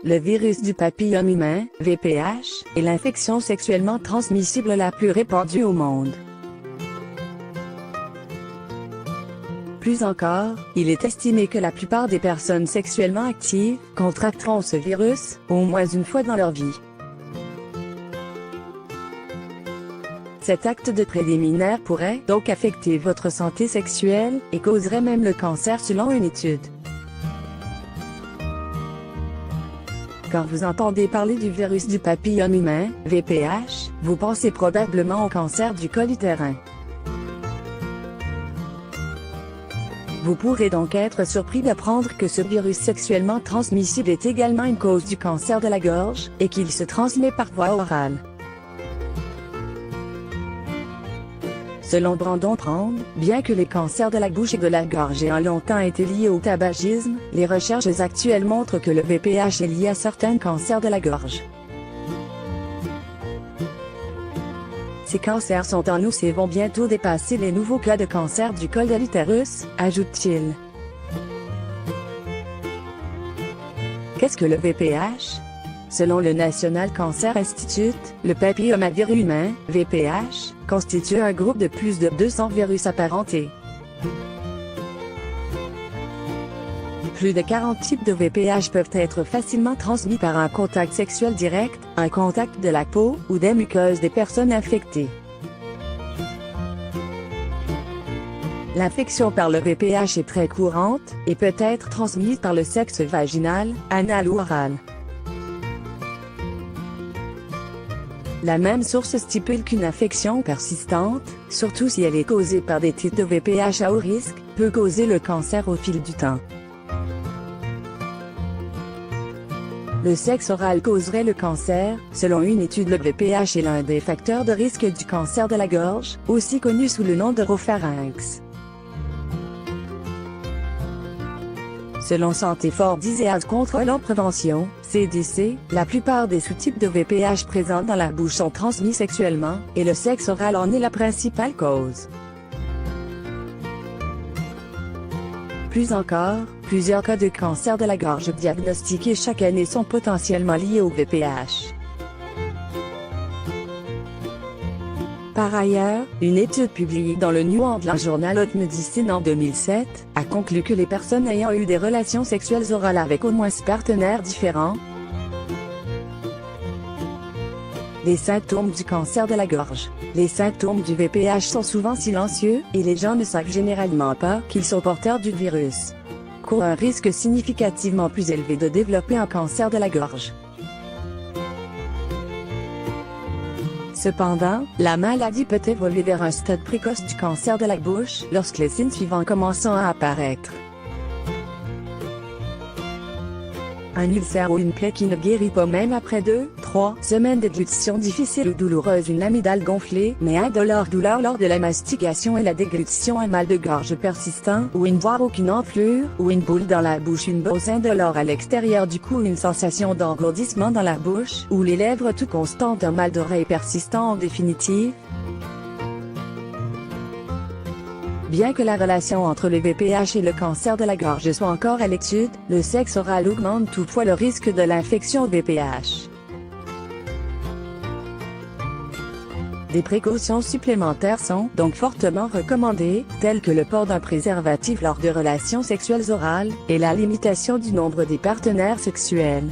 Le virus du papillome humain, VPH, est l'infection sexuellement transmissible la plus répandue au monde. Plus encore, il est estimé que la plupart des personnes sexuellement actives contracteront ce virus, au moins une fois dans leur vie. Cet acte de préliminaire pourrait donc affecter votre santé sexuelle, et causerait même le cancer selon une étude. Quand vous entendez parler du virus du papillome humain, VPH, vous pensez probablement au cancer du col utérin. Vous pourrez donc être surpris d'apprendre que ce virus sexuellement transmissible est également une cause du cancer de la gorge, et qu'il se transmet par voie orale. Selon Brandon Prand, bien que les cancers de la bouche et de la gorge aient longtemps été liés au tabagisme, les recherches actuelles montrent que le VPH est lié à certains cancers de la gorge. Ces cancers sont en hausse et vont bientôt dépasser les nouveaux cas de cancer du col de l'utérus, ajoute-t-il. Qu'est-ce que le VPH? Selon le National Cancer Institute, le papillomavirus humain, VPH, constitue un groupe de plus de 200 virus apparentés. Plus de 40 types de VPH peuvent être facilement transmis par un contact sexuel direct, un contact de la peau, ou des muqueuses des personnes infectées. L'infection par le VPH est très courante, et peut être transmise par le sexe vaginal, anal ou oral. La même source stipule qu'une infection persistante, surtout si elle est causée par des types de VPH à haut risque, peut causer le cancer au fil du temps. Le sexe oral causerait le cancer. Selon une étude, le VPH est l'un des facteurs de risque du cancer de la gorge, aussi connu sous le nom d'oropharynx. Selon Santé for Disease Control Prévention, CDC, la plupart des sous-types de VPH présents dans la bouche sont transmis sexuellement, et le sexe oral en est la principale cause. Plus encore, plusieurs cas de cancer de la gorge diagnostiqués chaque année sont potentiellement liés au VPH. Par ailleurs, une étude publiée dans le New England Journal of Medicine en 2007, a conclu que les personnes ayant eu des relations sexuelles orales avec au moins 6 partenaires différents, les symptômes du cancer de la gorge. Les symptômes du VPH sont souvent silencieux, et les gens ne savent généralement pas qu'ils sont porteurs du virus. Courent un risque significativement plus élevé de développer un cancer de la gorge. Cependant, la maladie peut évoluer vers un stade précoce du cancer de la bouche lorsque les signes suivants commencent à apparaître. Un ulcère ou une plaie qui ne guérit pas même après 2-3 semaines déglutition difficile ou douloureuse, une amygdale gonflée mais indolore, douleur lors de la mastication et la déglutition, un mal de gorge persistant ou une voire aucune enflure, ou une boule dans la bouche, une bosse indolore à l'extérieur du cou, une sensation d'engourdissement dans la bouche, ou les lèvres tout constantes, un mal d'oreille persistant en définitive. Bien que la relation entre le VPH et le cancer de la gorge soit encore à l'étude, le sexe oral augmente toutefois le risque de l'infection au VPH. Des précautions supplémentaires sont donc fortement recommandées, telles que le port d'un préservatif lors de relations sexuelles orales, et la limitation du nombre des partenaires sexuels.